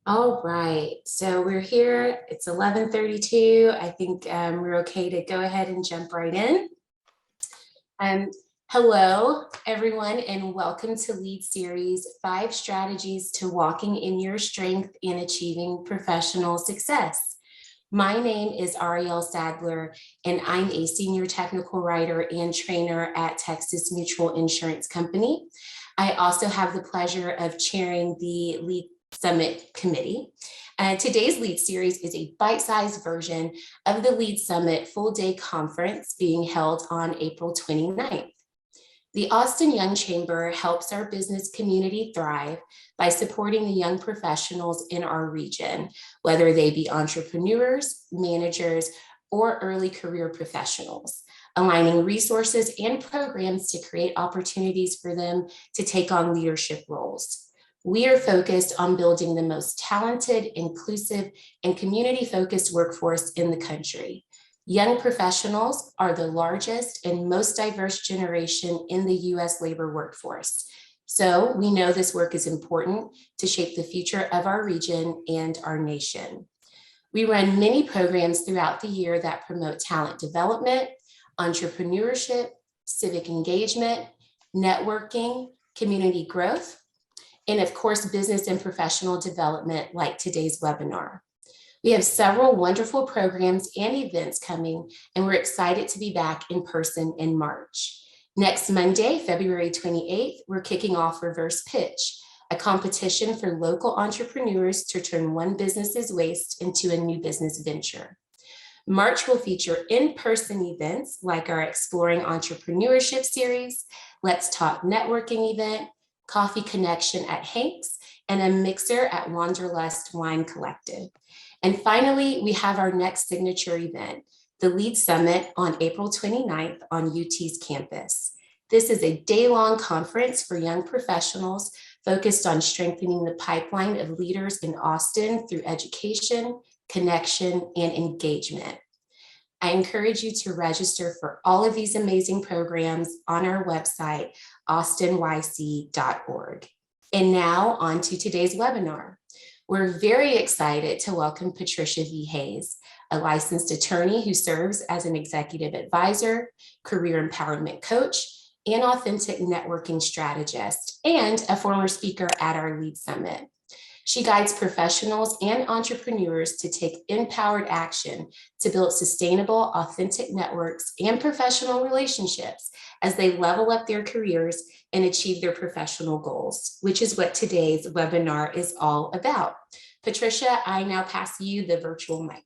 All right, so we're here. It's 11:32. I think we're okay to go ahead and jump right in. Um, Hello, everyone, and welcome to Lead Series 5 Strategies to Walking in Your Strength and Achieving Professional Success. My name is Ariel Sadler, and I'm a senior technical writer and trainer at Texas Mutual Insurance Company. I also have the pleasure of chairing the Lead Summit Committee. Today's Lead Series is a bite-sized version of the Lead Summit full-day conference being held on April 29th. The Austin Young Chamber helps our business community thrive by supporting the young professionals in our region, whether they be entrepreneurs, managers, or early career professionals, aligning resources and programs to create opportunities for them to take on leadership roles. We are focused on building the most talented, inclusive, and community-focused workforce in the country. Young professionals are the largest and most diverse generation in the US labor workforce. So we know this work is important to shape the future of our region and our nation. We run many programs throughout the year that promote talent development, entrepreneurship, civic engagement, networking, community growth, and of course, business and professional development like today's webinar. We have several wonderful programs and events coming, and we're excited to be back in person in March. Next Monday, February 28th, we're kicking off Reverse Pitch, a competition for local entrepreneurs to turn one business's waste into a new business venture. March will feature in-person events like our Exploring Entrepreneurship series, Let's Talk networking event, Coffee Connection at Hank's, and a mixer at Wanderlust Wine Collective. And finally, we have our next signature event, the Lead Summit on April 29th on UT's campus. This is a day-long conference for young professionals focused on strengthening the pipeline of leaders in Austin through education, connection, and engagement. I encourage you to register for all of these amazing programs on our website, austinyc.org. And now on to today's webinar. We're very excited to welcome Patricia V. Hayes, a licensed attorney who serves as an executive advisor, career empowerment coach, and authentic networking strategist, and a former speaker at our Lead Summit. She guides professionals and entrepreneurs to take empowered action to build sustainable, authentic networks and professional relationships as they level up their careers and achieve their professional goals, which is what today's webinar is all about. Patricia, I now pass you the virtual mic.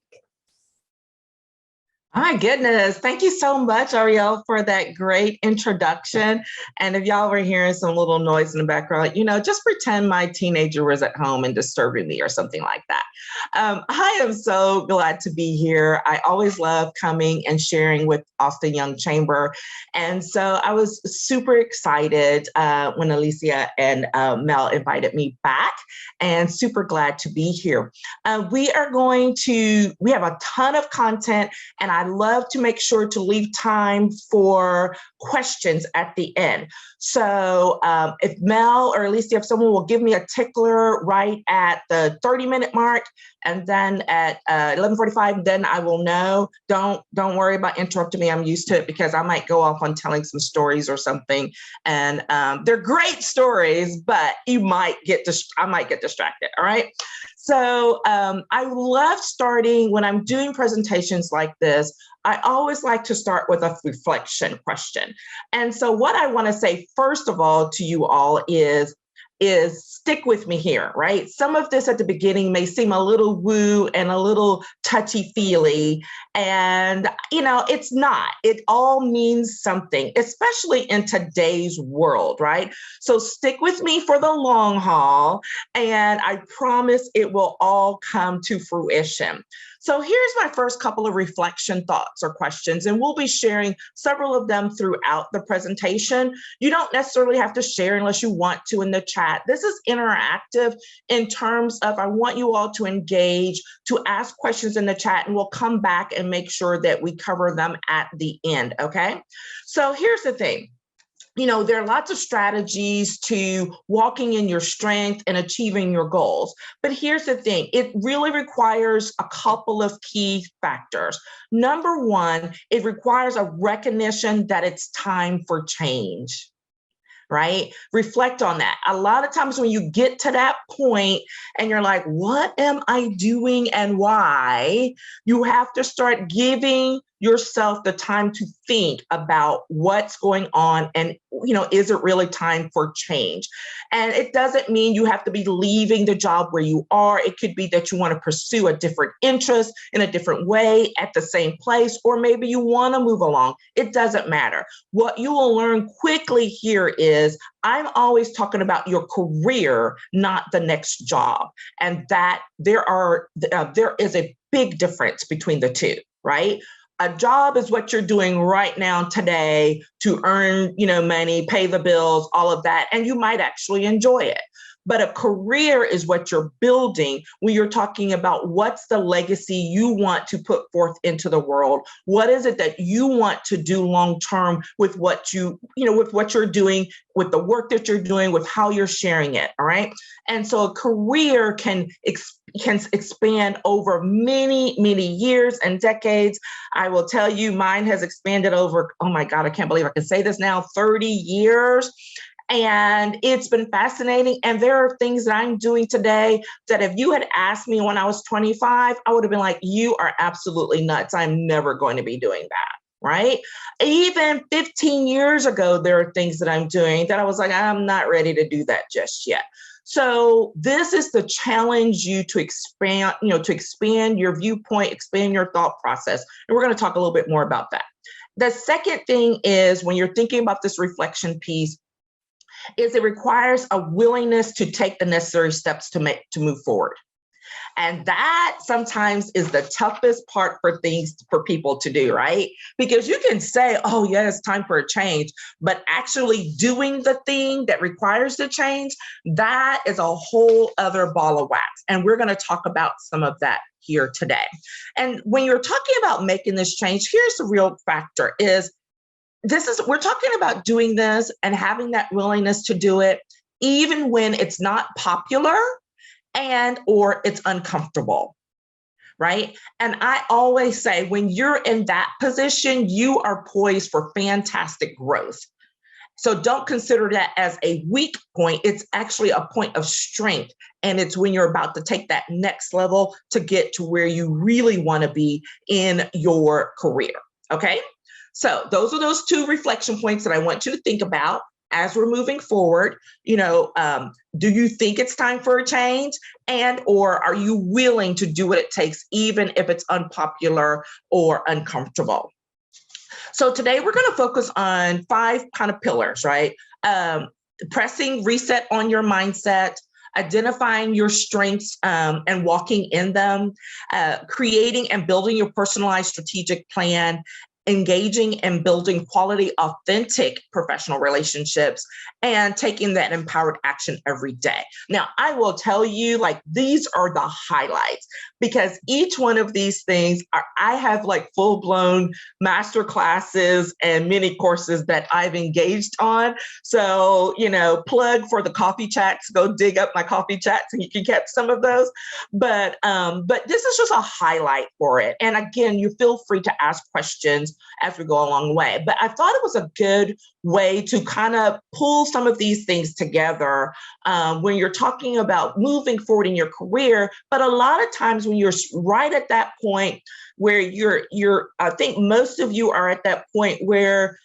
My goodness. Thank you so much, Ariel, for that great introduction. And if y'all were hearing some little noise in the background, just pretend my teenager was at home and disturbing me or something like that. I am so glad to be here. I always love coming and sharing with Austin Young Chamber. And so I was super excited when Alicia and Mel invited me back, and super glad to be here. We have a ton of content, and I love to make sure to leave time for questions at the end. So if Mel or Alicia, if someone will give me a tickler right at the 30-minute mark, and then at 11:45, then I will know. Don't worry about interrupting me. I'm used to it because I might go off on telling some stories or something, and they're great stories, but I might get distracted. All right. So I love starting when I'm doing presentations like this. I always like to start with a reflection question. And so what I want to say, first of all, to you all is stick with me here, right? Some of this at the beginning may seem a little woo and a little touchy-feely, and it's not. It all means something, especially in today's world, right? So stick with me for the long haul, and I promise it will all come to fruition. So here's my first couple of reflection thoughts or questions, and we'll be sharing several of them throughout the presentation. You don't necessarily have to share unless you want to in the chat. This is interactive in terms of I want you all to engage, to ask questions in the chat, and we'll come back and make sure that we cover them at the end, okay? So here's the thing. there are lots of strategies to walking in your strength and achieving your goals. But here's the thing, it really requires a couple of key factors. Number one, it requires a recognition that it's time for change. Right? Reflect on that. A lot of times when you get to that point and you're like, what am I doing and why? You have to start giving yourself the time to think about what's going on and, is it really time for change? And it doesn't mean you have to be leaving the job where you are. It could be that you want to pursue a different interest in a different way at the same place, or maybe you want to move along. It doesn't matter. What you will learn quickly here is I'm always talking about your career, not the next job. And that there is a big difference between the two, right? A job is what you're doing right now today to earn, money, pay the bills, all of that, and you might actually enjoy it. But a career is what you're building when you're talking about what's the legacy you want to put forth into the world. What is it that you want to do long term with what with what you're doing, with the work that you're doing, with how you're sharing it. All right. And so a career can expand over many, many years and decades. I will tell you, mine has expanded over, oh my God, I can't believe I can say this now, 30 years. And it's been fascinating. And there are things that I'm doing today that if you had asked me when I was 25, I would have been like, you are absolutely nuts. I'm never going to be doing that. Right? Even 15 years ago, there are things that I'm doing that I was like, I'm not ready to do that just yet. So this is to challenge you to expand, to expand your viewpoint, expand your thought process. And we're going to talk a little bit more about that. The second thing is when you're thinking about this reflection piece, is it requires a willingness to take the necessary steps to move forward. And that sometimes is the toughest part for people to do, right? Because you can say, oh, yeah, it's time for a change, but actually doing the thing that requires the change, that is a whole other ball of wax. And we're going to talk about some of that here today. And when you're talking about making this change, here's the real factor is we're talking about doing this and having that willingness to do it, even when it's not popular and or it's uncomfortable, right? And I always say, when you're in that position, you are poised for fantastic growth. So don't consider that as a weak point. It's actually a point of strength. And it's when you're about to take that next level to get to where you really want to be in your career, okay? So those are those two reflection points that I want you to think about as we're moving forward. Do you think it's time for a change? And or are you willing to do what it takes, even if it's unpopular or uncomfortable? So today we're going to focus on 5 kind of pillars, right? Pressing reset on your mindset, identifying your strengths and walking in them, creating and building your personalized strategic plan, engaging and building quality, authentic professional relationships, and taking that empowered action every day. Now, I will tell you, these are the highlights, because each one of these things I have full-blown master classes and mini courses that I've engaged on. So, plug for the coffee chats, go dig up my coffee chats and you can catch some of those. But this is just a highlight for it. And again, you feel free to ask questions as we go along the way. But I thought it was a good way to kind of pull some of these things together when you're talking about moving forward in your career. But a lot of times when you're right at that point where I think most of you are at that point where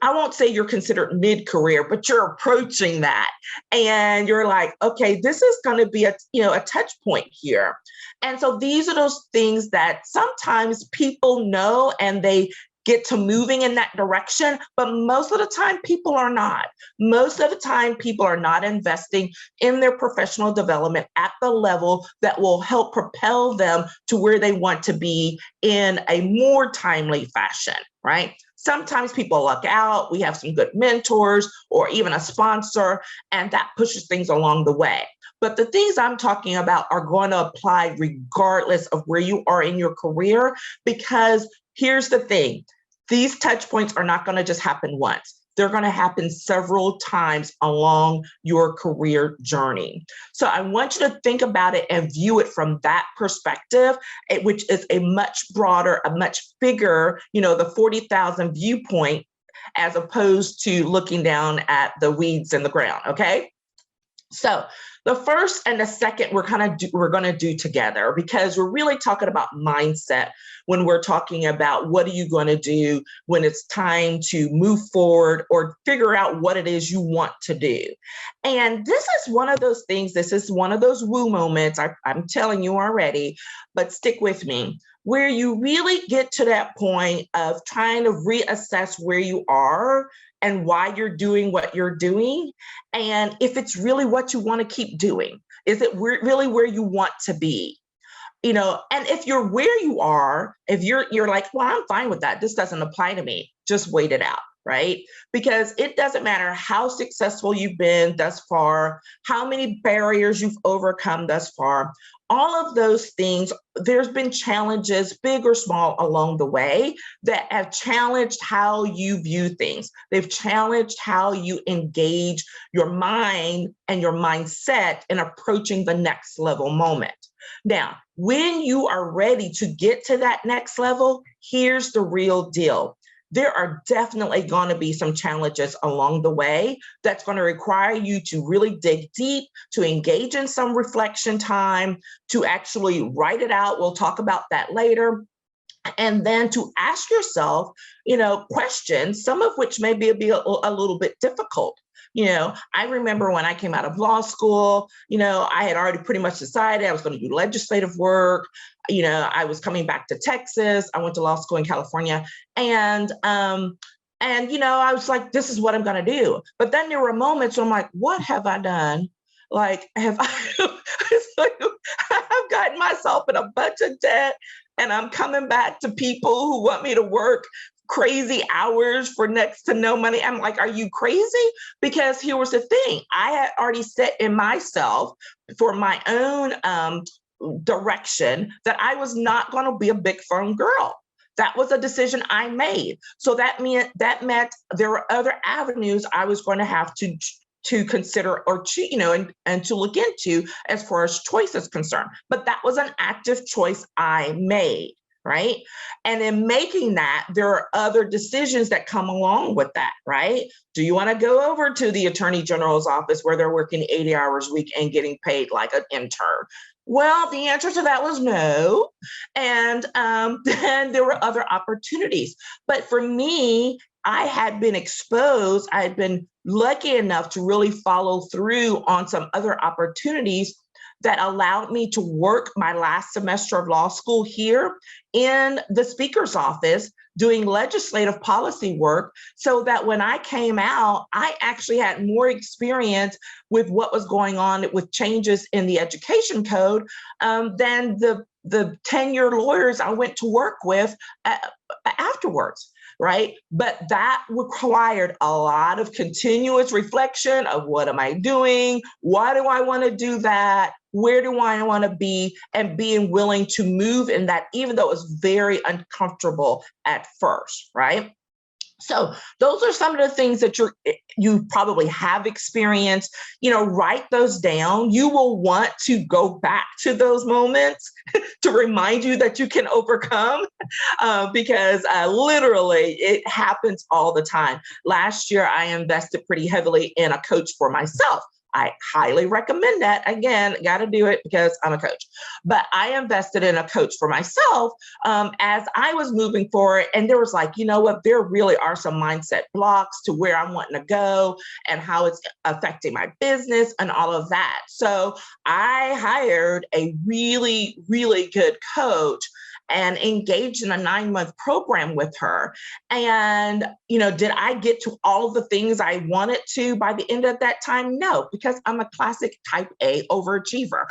I won't say you're considered mid-career, but you're approaching that. And you're like, okay, this is going to be a touch point here. And so these are those things that sometimes people know and they get to moving in that direction, but most of the time people are not. Most of the time people are not investing in their professional development at the level that will help propel them to where they want to be in a more timely fashion, right? Sometimes people luck out. We have some good mentors or even a sponsor, and that pushes things along the way. But the things I'm talking about are going to apply regardless of where you are in your career, because here's the thing. These touch points are not going to just happen once. They're going to happen several times along your career journey. So I want you to think about it and view it from that perspective, which is a much broader, a much bigger, the 40,000 viewpoint, as opposed to looking down at the weeds in the ground. Okay. So the first and the second we're going to do together, because we're really talking about mindset when we're talking about what are you going to do when it's time to move forward or figure out what it is you want to do. And this is one of those things, this is one of those woo moments, I'm telling you already, but stick with me, where you really get to that point of trying to reassess where you are and why you're doing what you're doing, and if it's really what you want to keep doing. Is it really where you want to be? And if you're where you are, if you're like, well, I'm fine with that, this doesn't apply to me, just wait it out, right? Because it doesn't matter how successful you've been thus far, how many barriers you've overcome thus far, all of those things, there's been challenges, big or small, along the way that have challenged how you view things. They've challenged how you engage your mind and your mindset in approaching the next level moment. Now, when you are ready to get to that next level, here's the real deal. There are definitely going to be some challenges along the way that's going to require you to really dig deep, to engage in some reflection time, to actually write it out. We'll talk about that later. And then to ask yourself, questions, some of which may be a little bit difficult. I remember when I came out of law school, I had already pretty much decided I was going to do legislative work. I was coming back to Texas. I went to law school in California, and I was like, this is what I'm going to do. But then there were moments where I'm like, what have I done? Like, it's like, I've gotten myself in a bunch of debt, and I'm coming back to people who want me to work crazy hours for next to no money. I'm like, are you crazy? Because here was the thing. I had already set in myself for my own direction that I was not going to be a big firm girl. That was a decision I made. So that meant there were other avenues I was going to have to consider or and to look into as far as choice is concerned. But that was an active choice I made, right? And in making that, there are other decisions that come along with that, right? Do you want to go over to the Attorney General's office where they're working 80 hours a week and getting paid like an intern? Well, the answer to that was no. And then there were other opportunities. But for me, I had been exposed, I had been lucky enough to really follow through on some other opportunities that allowed me to work my last semester of law school here in the speaker's office doing legislative policy work, so that when I came out, I actually had more experience with what was going on with changes in the education code than the 10-year lawyers I went to work with afterwards. Right? But that required a lot of continuous reflection of what am I doing? Why do I want to do that? Where do I want to be? And being willing to move in that, even though it was very uncomfortable at first, right? So those are some of the things that you probably have experienced. Write those down. You will want to go back to those moments to remind you that you can overcome because literally it happens all the time. Last year, I invested pretty heavily in a coach for myself. I highly recommend that. Again, got to do it because I'm a coach. But I invested in a coach for myself as I was moving forward. And there was like, there really are some mindset blocks to where I'm wanting to go and how it's affecting my business and all of that. So I hired a really, really good coach and engaged in a 9-month program with her. And, did I get to all of the things I wanted to by the end of that time? No, because I'm a classic type A overachiever.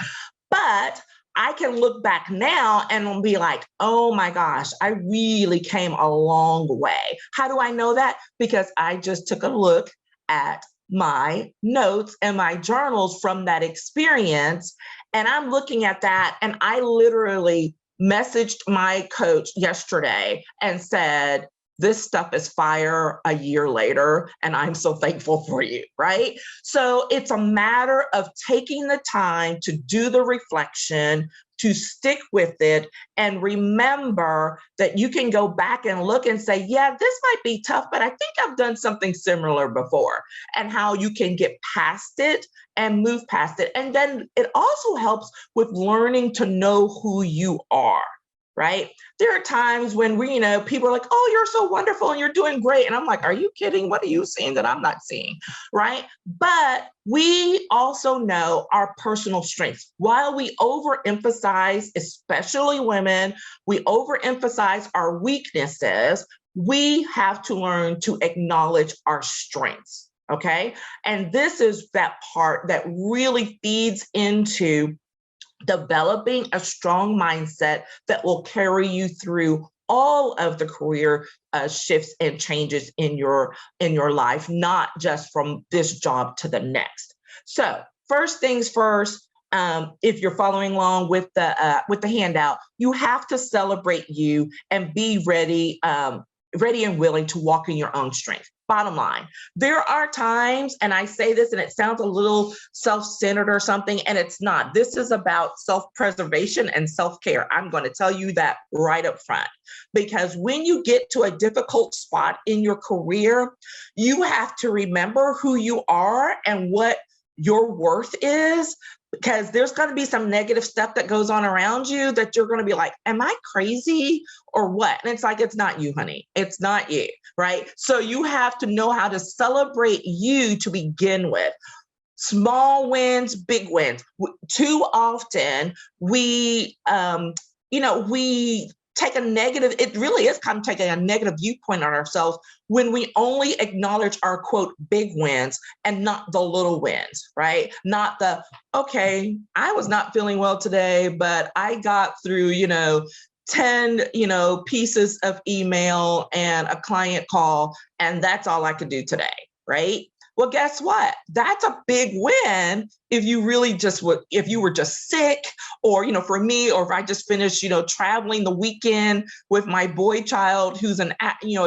But I can look back now and be like, oh my gosh, I really came a long way. How do I know that? Because I just took a look at my notes and my journals from that experience. And I'm looking at that, and I literally messaged my coach yesterday and said, This stuff is fire a year later, and I'm so thankful for you, right? So it's a matter of taking the time to do the reflection, to stick with it, and remember that you can go back and look and say, yeah, this might be tough, but I think I've done something similar before, and how you can get past it and move past it. And then it also helps with learning to know who you are. Right? There are times when people are like, oh, you're so wonderful and you're doing great. And I'm like, are you kidding? What are you seeing that I'm not seeing? Right? But we also know our personal strengths. While we overemphasize, especially women, we overemphasize our weaknesses, we have to learn to acknowledge our strengths. Okay. And this is that part that really feeds into developing a strong mindset that will carry you through all of the career shifts and changes in your life, not just from this job to the next. So first things first, if you're following along with the handout, you have to celebrate you and be ready and willing to walk in your own strength. Bottom line, there are times, and I say this and it sounds a little self-centered or something, and it's not. This is about self-preservation and self-care. I'm going to tell you that right up front, because when you get to a difficult spot in your career, you have to remember who you are and what your worth is, because there's going to be some negative stuff that goes on around you that you're going to be like, am I crazy or what? And it's like, it's not you, honey. It's not you, right? So you have to know how to celebrate you to begin with. Small wins, big wins. Too often we take a negative, it really is kind of taking a negative viewpoint on ourselves when we only acknowledge our quote big wins and not the little wins, right? Not the, okay, I was not feeling well today, but I got through, 10, pieces of email and a client call, and that's all I could do today, right? Well, guess what? That's a big win if you really if you were just sick, or, for me, or if I just finished, traveling the weekend with my boy child who's a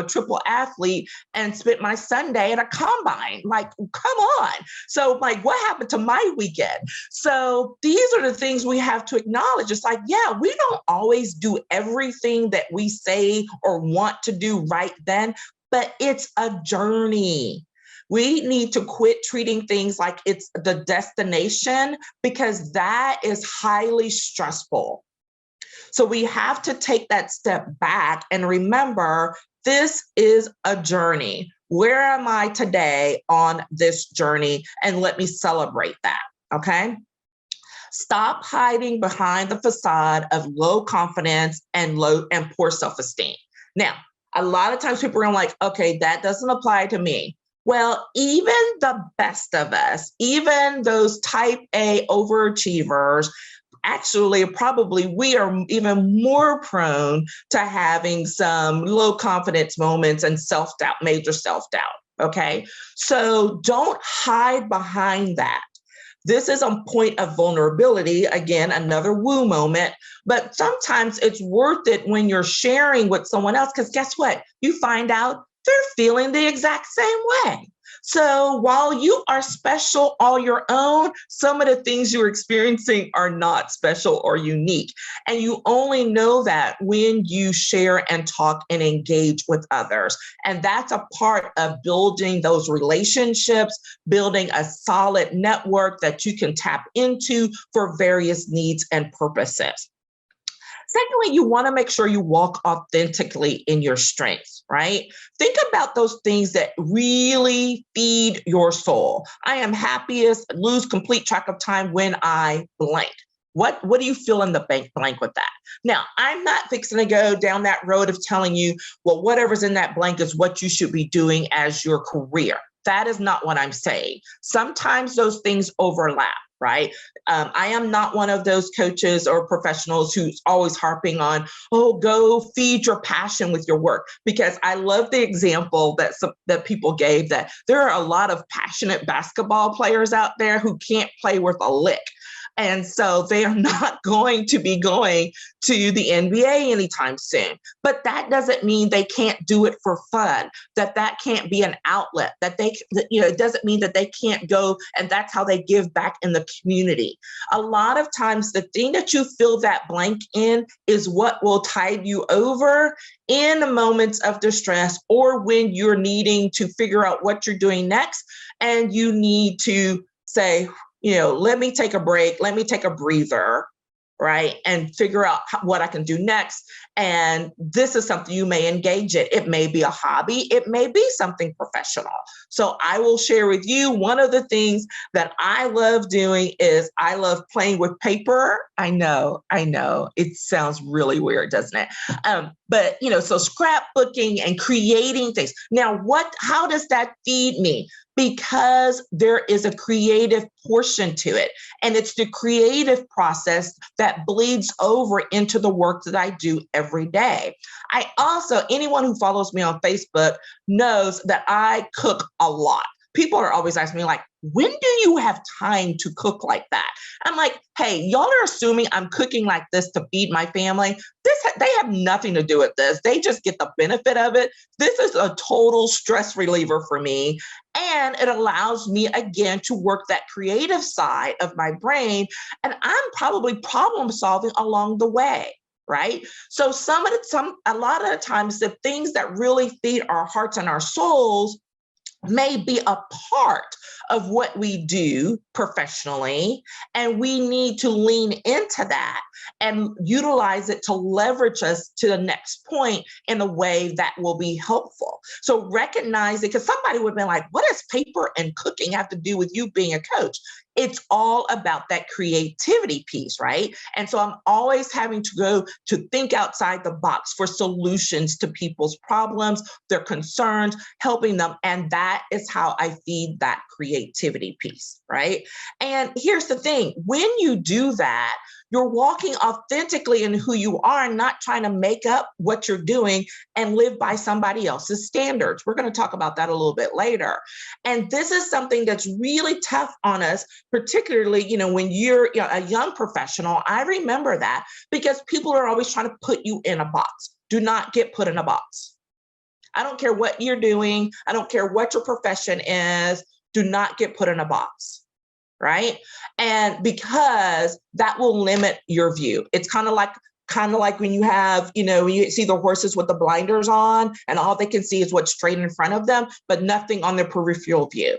triple athlete and spent my Sunday at a combine. Like, come on. So like, what happened to my weekend? So these are the things we have to acknowledge. It's like, yeah, we don't always do everything that we say or want to do right then, but it's a journey. We need to quit treating things like it's the destination, because that is highly stressful. So we have to take that step back and remember, this is a journey. Where am I today on this journey? And let me celebrate that, okay? Stop hiding behind the facade of low confidence and poor self-esteem. Now, a lot of times people are like, okay, that doesn't apply to me. Well, even the best of us, even those type A overachievers, actually, probably we are even more prone to having some low confidence moments and self-doubt, major self-doubt, okay? So don't hide behind that. This is a point of vulnerability. Again, another woo moment, but sometimes it's worth it when you're sharing with someone else, because guess what? You find out they're feeling the exact same way. So while you are special all your own, some of the things you're experiencing are not special or unique. And you only know that when you share and talk and engage with others. And that's a part of building those relationships, building a solid network that you can tap into for various needs and purposes. Secondly, you want to make sure you walk authentically in your strengths, right? Think about those things that really feed your soul. I am happiest, lose complete track of time when I blank. What do you fill in the blank with that? Now, I'm not fixing to go down that road of telling you, well, whatever's in that blank is what you should be doing as your career. That is not what I'm saying. Sometimes those things overlap. Right? I am not one of those coaches or professionals who's always harping on, oh, go feed your passion with your work, because I love the example that people gave that there are a lot of passionate basketball players out there who can't play worth a lick. And so they are not going to be going to the NBA anytime soon. But that doesn't mean they can't do it for fun, that can't be an outlet, it doesn't mean that they can't go and that's how they give back in the community. A lot of times the thing that you fill that blank in is what will tide you over in the moments of distress or when you're needing to figure out what you're doing next and you need to say, let me take a break, let me take a breather, right? And figure out what I can do next. And this is something you may engage in. It may be a hobby. It may be something professional. So I will share with you one of the things that I love doing is I love playing with paper. I know. It sounds really weird, doesn't it? But so scrapbooking and creating things. Now, how does that feed me? Because there is a creative portion to it. And it's the creative process that bleeds over into the work that I do every day. Anyone who follows me on Facebook knows that I cook a lot. People are always asking me like, when do you have time to cook like that? I'm like, hey, y'all are assuming I'm cooking like this to feed my family. They have nothing to do with this. They just get the benefit of it. This is a total stress reliever for me. And it allows me, again, to work that creative side of my brain. And I'm probably problem solving along the way. Right. So a lot of the times, the things that really feed our hearts and our souls may be a part of what we do professionally, and we need to lean into that and utilize it to leverage us to the next point in a way that will be helpful. So recognize it, because somebody would have been like, what does paper and cooking have to do with you being a coach? It's all about that creativity piece, right? And so I'm always having to go to think outside the box for solutions to people's problems, their concerns, helping them. And that is how I feed that creativity piece, right? And here's the thing, when you do that, you're walking authentically in who you are and not trying to make up what you're doing and live by somebody else's standards. We're going to talk about that a little bit later. And this is something that's really tough on us, particularly, when you're a young professional. I remember that because people are always trying to put you in a box. Do not get put in a box. I don't care what you're doing. I don't care what your profession is. Do not get put in a box. Right? And because that will limit your view. It's kind of like when you have, when you see the horses with the blinders on and all they can see is what's straight in front of them, but nothing on their peripheral view.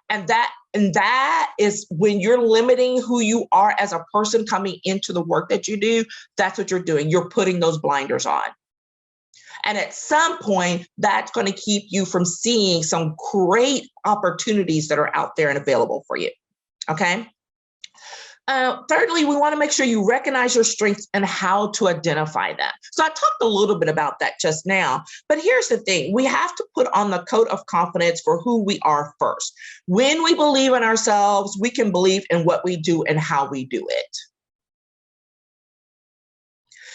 And that is when you're limiting who you are as a person coming into the work that you do. That's what you're doing. You're putting those blinders on. And at some point, that's going to keep you from seeing some great opportunities that are out there and available for you. Okay. Thirdly, we want to make sure you recognize your strengths and how to identify them. So I talked a little bit about that just now, but here's the thing. We have to put on the coat of confidence for who we are first. When we believe in ourselves, we can believe in what we do and how we do it.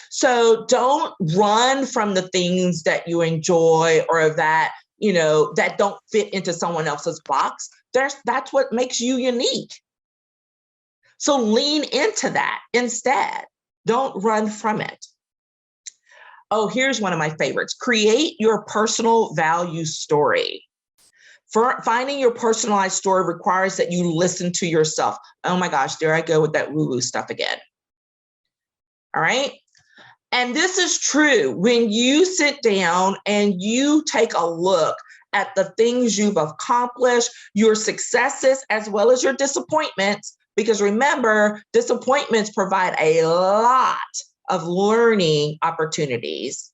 So don't run from the things that you enjoy or that, that don't fit into someone else's box. That's what makes you unique. So lean into that instead. Don't run from it. Oh, here's one of my favorites. Create your personal value story. Finding your personalized story requires that you listen to yourself. Oh my gosh, there I go with that woo-woo stuff again. All right. And this is true when you sit down and you take a look at the things you've accomplished, your successes, as well as your disappointments, because remember, disappointments provide a lot of learning opportunities.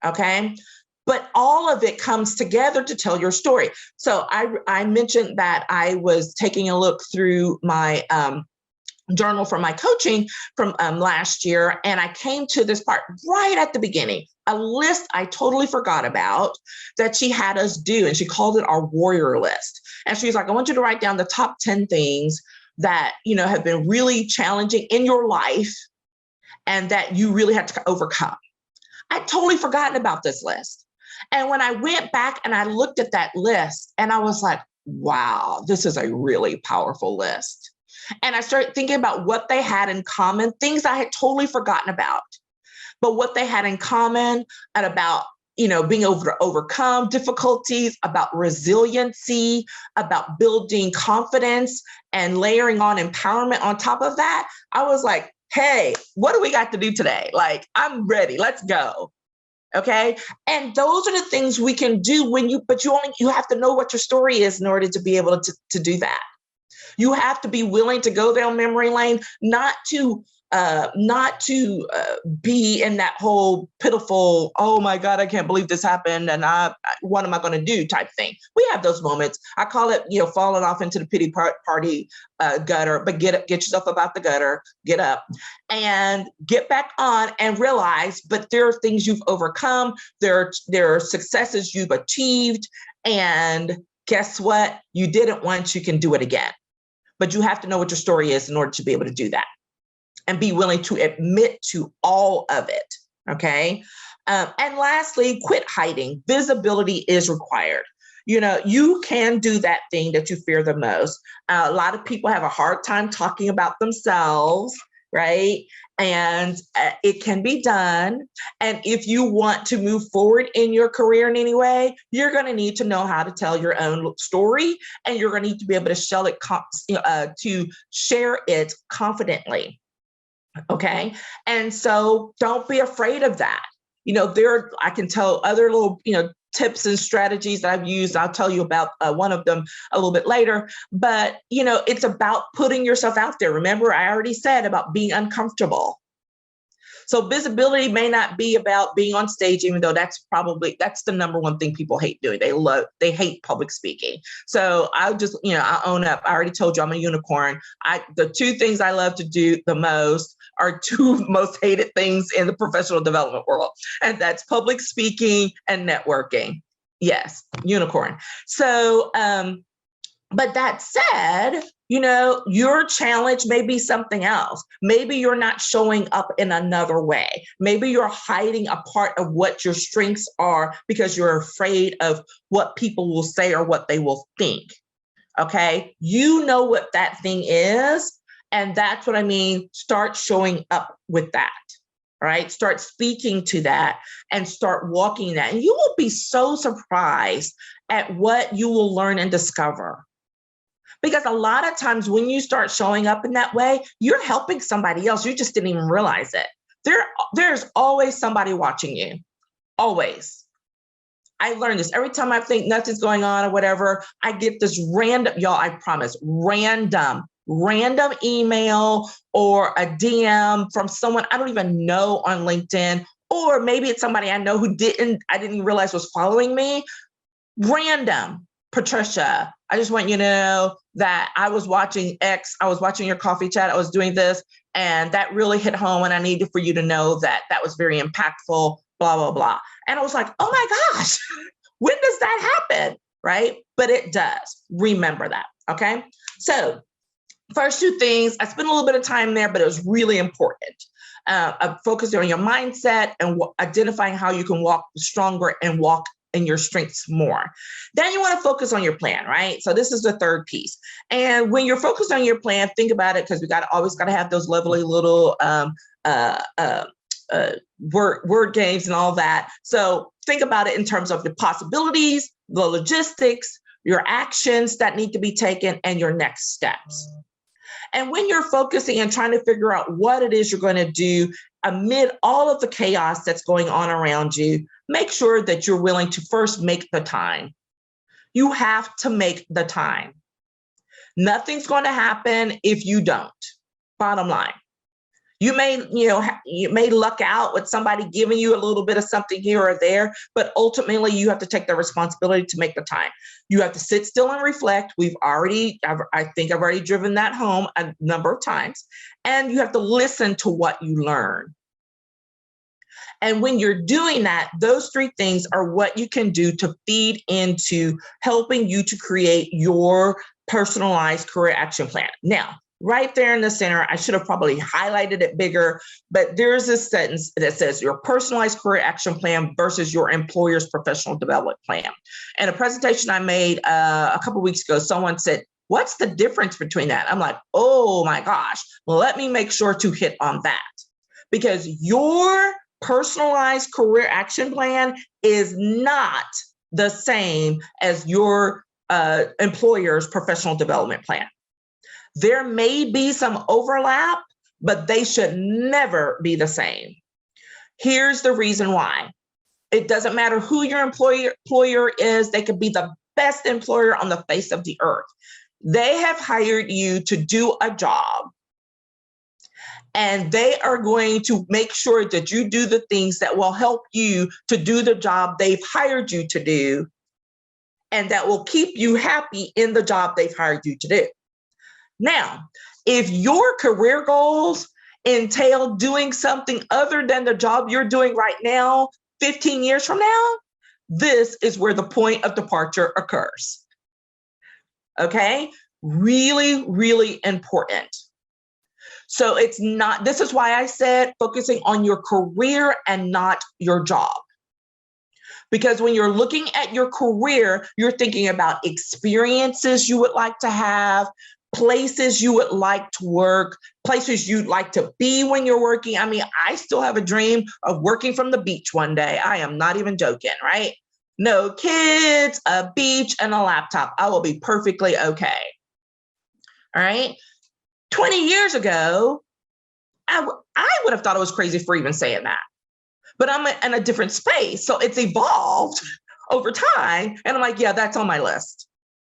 Okay. But all of it comes together to tell your story. So I mentioned that I was taking a look through my journal from my coaching from last year. And I came to this part right at the beginning, a list I totally forgot about that she had us do. And she called it our warrior list. And she's like, I want you to write down the top 10 things that, have been really challenging in your life and that you really had to overcome. I'd totally forgotten about this list. And when I went back and I looked at that list and I was like, wow, this is a really powerful list. And I started thinking about what they had in common, things I had totally forgotten about, but what they had in common, and about being able to overcome difficulties, about resiliency, about building confidence and layering on empowerment on top of that. I was like, hey, what do we got to do today? Like, I'm ready. Let's go. Okay. And those are the things we can do but you have to know what your story is in order to be able to do that. You have to be willing to go down memory lane, not to be in that whole pitiful, oh my God, I can't believe this happened, and what am I going to do type thing. We have those moments. I call it, falling off into the pity party gutter. But get yourself about the gutter, get up, and get back on, and realize. But there are things you've overcome. There are successes you've achieved, and guess what? You did it once. You can do it again. But you have to know what your story is in order to be able to do that, and be willing to admit to all of it. Okay. And lastly, quit hiding. Visibility is required. You can do that thing that you fear the most. A lot of people have a hard time talking about themselves, right? And it can be done. And if you want to move forward in your career in any way, you're going to need to know how to tell your own story, and you're going to need to be able to share it confidently. Okay. And so don't be afraid of that. I can tell other little, tips and strategies that I've used. I'll tell you about one of them a little bit later, but it's about putting yourself out there. Remember, I already said about being uncomfortable. So visibility may not be about being on stage, even though that's the number one thing people hate doing. They hate public speaking. So I'll own up. I already told you I'm a unicorn. The two things I love to do the most are two most hated things in the professional development world. And that's public speaking and networking. Yes, unicorn. So, but that said, your challenge may be something else. Maybe you're not showing up in another way. Maybe you're hiding a part of what your strengths are because you're afraid of what people will say or what they will think. Okay. You know what that thing is. And that's what I mean. Start showing up with that. All right. Start speaking to that and start walking that. And you will be so surprised at what you will learn and discover. Because a lot of times when you start showing up in that way, you're helping somebody else. You just didn't even realize it. There's always somebody watching you. Always. I learned this every time I think nothing's going on or whatever. I get this random, y'all, I promise, random email or a DM from someone I don't even know on LinkedIn, or maybe it's somebody I know who I didn't realize was following me. Random. Patricia, I just want you to know that I was watching X, I was watching your coffee chat, I was doing this, and that really hit home, and I needed for you to know that was very impactful, blah, blah, blah. And I was like, oh my gosh, when does that happen, right? But it does. Remember that, okay? So first two things, I spent a little bit of time there, but it was really important. Focusing on your mindset and identifying how you can walk stronger and walk in your strengths more. Then you want to focus on your plan, right? So this is the third piece. And when you're focused on your plan, think about it, because we always got to have those lovely little word games and all that. So think about it in terms of the possibilities, the logistics, your actions that need to be taken, and your next steps. And when you're focusing and trying to figure out what it is you're going to do amid all of the chaos that's going on around you, make sure that you're willing to first make the time. You have to make the time. Nothing's going to happen if you don't. Bottom line. You may luck out with somebody giving you a little bit of something here or there, but ultimately you have to take the responsibility to make the time. You have to sit still and reflect. I think I've already driven that home a number of times. And you have to listen to what you learn. And when you're doing that, those three things are what you can do to feed into helping you to create your personalized career action plan. Now, right there in the center, I should have probably highlighted it bigger, but there's a sentence that says your personalized career action plan versus your employer's professional development plan. And a presentation I made a couple of weeks ago, someone said, What's the difference between that? I'm like, oh my gosh, well, let me make sure to hit on that. Because your personalized career action plan is not the same as your employer's professional development plan. There may be some overlap, but they should never be the same. Here's the reason why. It doesn't matter who your employer is. They could be the best employer on the face of the earth. They have hired you to do a job, and they are going to make sure that you do the things that will help you to do the job they've hired you to do, and that will keep you happy in the job they've hired you to do. Now, if your career goals entail doing something other than the job you're doing right now, 15 years from now, this is where the point of departure occurs. Okay? Really, really important. So it's not, this is why I said focusing on your career and not your job. Because when you're looking at your career, you're thinking about experiences you would like to have, places you would like to work, places you'd like to be when you're working. I mean, I still have a dream of working from the beach one day. I am not even joking, right? No kids, a beach, and a laptop. I will be perfectly okay. All right. 20 years ago, I would have thought it was crazy for even saying that. But I'm in a different space. So it's evolved over time. And I'm like, yeah, that's on my list.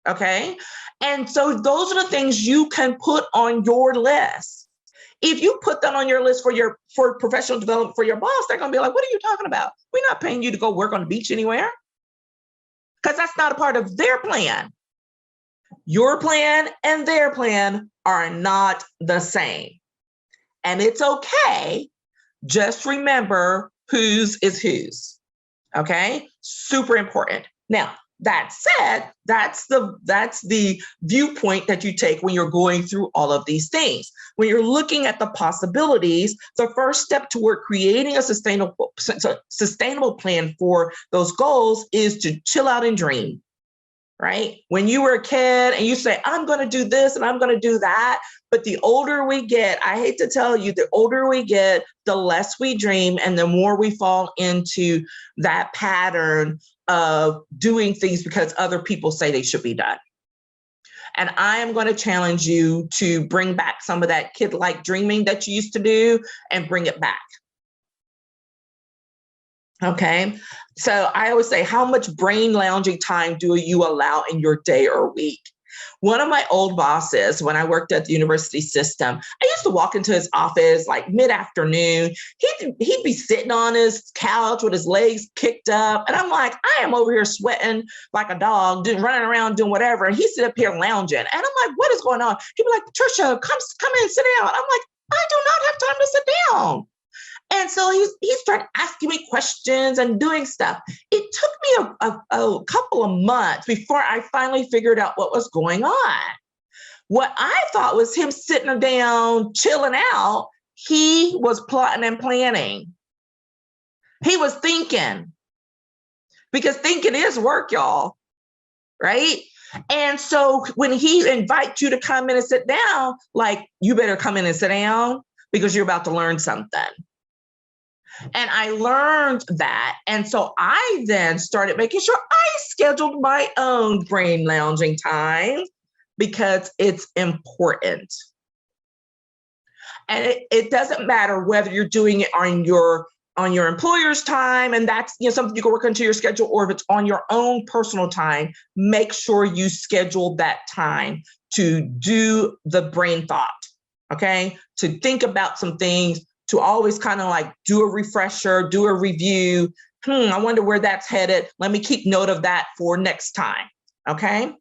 Okay. And so those are the things you can put on your list. If you put that on your list for professional development for your boss, they're going to be like, what are you talking about? We're not paying you to go work on the beach anywhere. Because that's not a part of their plan. Your plan and their plan are not the same. And it's okay. Just remember whose is whose. Okay? Super important. Now, that said, that's the viewpoint that you take when you're going through all of these things. When you're looking at the possibilities, the first step toward creating a sustainable plan for those goals is to chill out and dream, right? When you were a kid and you say, I'm going to do this and I'm going to do that. But the older we get, I hate to tell you, the older we get, the less we dream and the more we fall into that pattern of doing things because other people say they should be done. And I am going to challenge you to bring back some of that kid-like dreaming that you used to do and bring it back. Okay. So I always say, how much brain lounging time do you allow in your day or week? One of my old bosses, when I worked at the university system, I used to walk into his office like mid-afternoon. He'd be sitting on his couch with his legs kicked up. And I'm like, I am over here sweating like a dog, running around doing whatever. And he's sitting up here lounging. And I'm like, what is going on? He'd be like, Patricia, come in, sit down. I'm like, I do not have time to sit down. And so he started asking me questions and doing stuff. It took me a couple of months before I finally figured out what was going on. What I thought was him sitting down, chilling out, he was plotting and planning. He was thinking, because thinking is work, y'all, right? And so when he invites you to come in and sit down, like, you better come in and sit down because you're about to learn something. And I learned that. And so I then started making sure I scheduled my own brain lounging time because it's important. And it doesn't matter whether you're doing it on your employer's time, and that's something you can work into your schedule, or if it's on your own personal time, make sure you schedule that time to do the brain thought, okay? To think about some things, to always kind of like do a refresher, do a review. I wonder where that's headed. Let me keep note of that for next time, okay?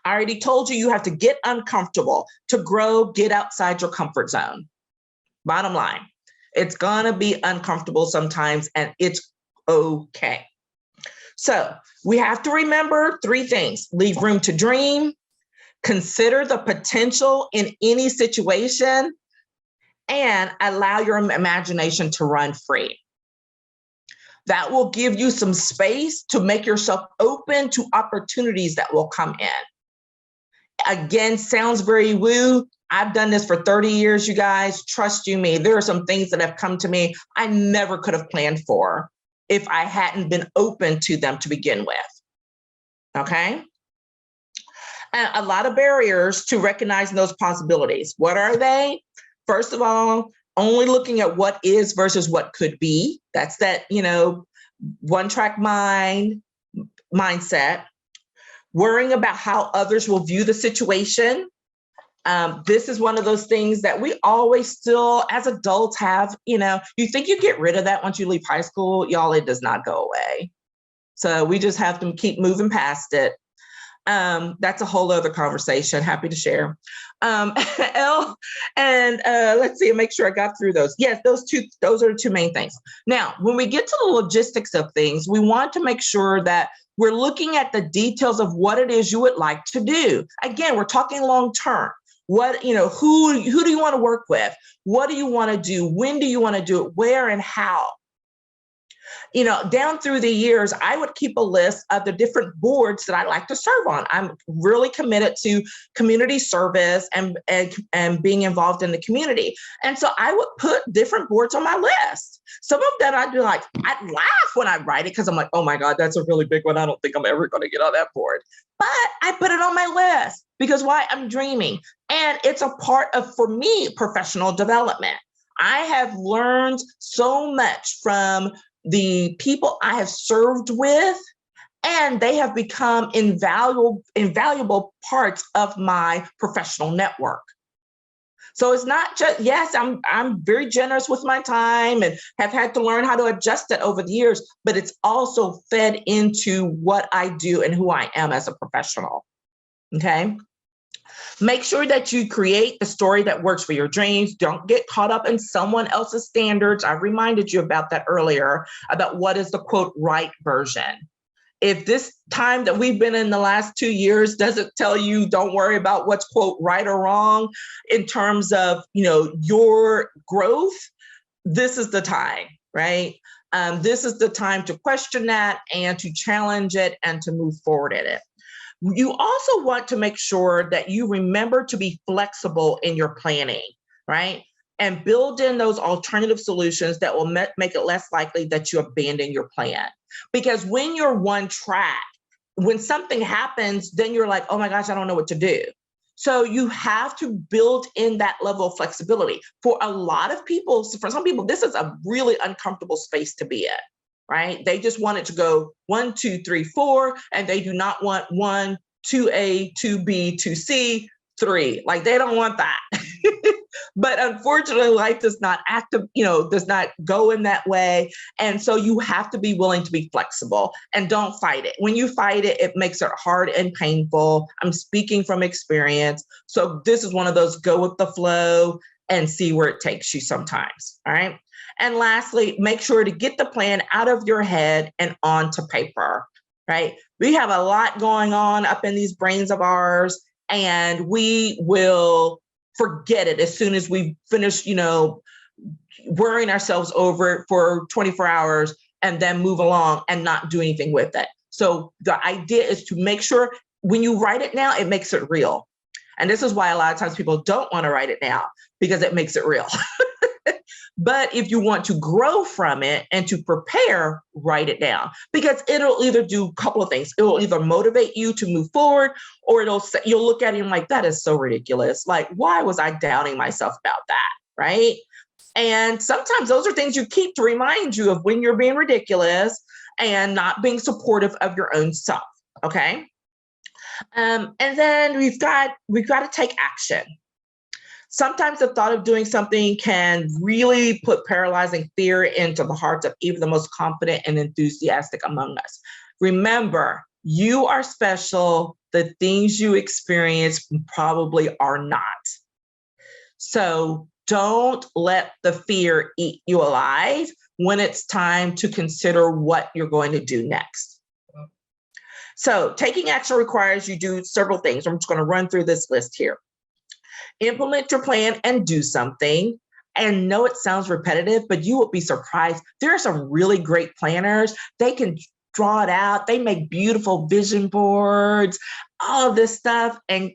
I already told you have to get uncomfortable. To grow, get outside your comfort zone. Bottom line, it's gonna be uncomfortable sometimes and it's okay. So we have to remember 3 things. Leave room to dream, consider the potential in any situation, and allow your imagination to run free. That will give you some space to make yourself open to opportunities that will come in. Again, sounds very woo. I've done this for 30 years, you guys. Trust you me. There are some things that have come to me I never could have planned for if I hadn't been open to them to begin with. Okay? And a lot of barriers to recognizing those possibilities. What are they? First of all, only looking at what is versus what could be. That's that, one-track mindset. Worrying about how others will view the situation. This is one of those things that we always still, as adults, have. You think you get rid of that once you leave high school. Y'all, it does not go away. So we just have to keep moving past it. That's a whole other conversation. Happy to share. Let's see, make sure I got through those. Yes, those are the two main things. Now, when we get to the logistics of things, we want to make sure that we're looking at the details of what it is you would like to do. Again, we're talking long term. Who do you want to work with? What do you want to do? When do you want to do it? Where and how? Down through the years, I would keep a list of the different boards that I like to serve on. I'm really committed to community service and being involved in the community. And so I would put different boards on my list. Some of them I'd laugh when I write it because I'm like, oh my God, that's a really big one. I don't think I'm ever going to get on that board. But I put it on my list because why? I'm dreaming. And it's a part of, for me, professional development. I have learned so much from the people I have served with, and they have become invaluable parts of my professional network. So it's not just, yes, I'm very generous with my time and have had to learn how to adjust it over the years, but it's also fed into what I do and who I am as a professional. Okay. Make sure that you create the story that works for your dreams. Don't get caught up in someone else's standards. I reminded you about that earlier, about what is the quote right version. If this time that we've been in the last 2 years doesn't tell you, don't worry about what's quote right or wrong in terms of, your growth, this is the time, right? This is the time to question that and to challenge it and to move forward in it. You also want to make sure that you remember to be flexible in your planning, right? And build in those alternative solutions that will make it less likely that you abandon your plan. Because when you're one track, when something happens, then you're like, oh my gosh, I don't know what to do. So you have to build in that level of flexibility. For a lot of people, for some people, this is a really uncomfortable space to be in. Right? They just want it to go 1, 2, 3, 4, and they do not want 1, 2A, 2B, 2C, 3. Like they don't want that. But unfortunately, life does not does not go in that way. And so you have to be willing to be flexible and don't fight it. When you fight it, it makes it hard and painful. I'm speaking from experience. So this is one of those go with the flow and see where it takes you sometimes. All right. And lastly, make sure to get the plan out of your head and onto paper, right? We have a lot going on up in these brains of ours, and we will forget it as soon as we finish, worrying ourselves over it for 24 hours and then move along and not do anything with it. So the idea is to make sure when you write it now, it makes it real. And this is why a lot of times people don't want to write it now, because it makes it real. But if you want to grow from it and to prepare, write it down, because it'll either do a couple of things. It will either motivate you to move forward, or you'll look at it and like, that is so ridiculous. Like, why was I doubting myself about that? Right. And sometimes those are things you keep to remind you of when you're being ridiculous and not being supportive of your own self. Okay. And then we've got to take action. Sometimes the thought of doing something can really put paralyzing fear into the hearts of even the most confident and enthusiastic among us. Remember, you are special. The things you experience probably are not. So don't let the fear eat you alive when it's time to consider what you're going to do next. So taking action requires you do several things. I'm just going to run through this list here. Implement your plan and do something. And know it sounds repetitive, but you will be surprised. There are some really great planners. They can draw it out. They make beautiful vision boards, all of this stuff. And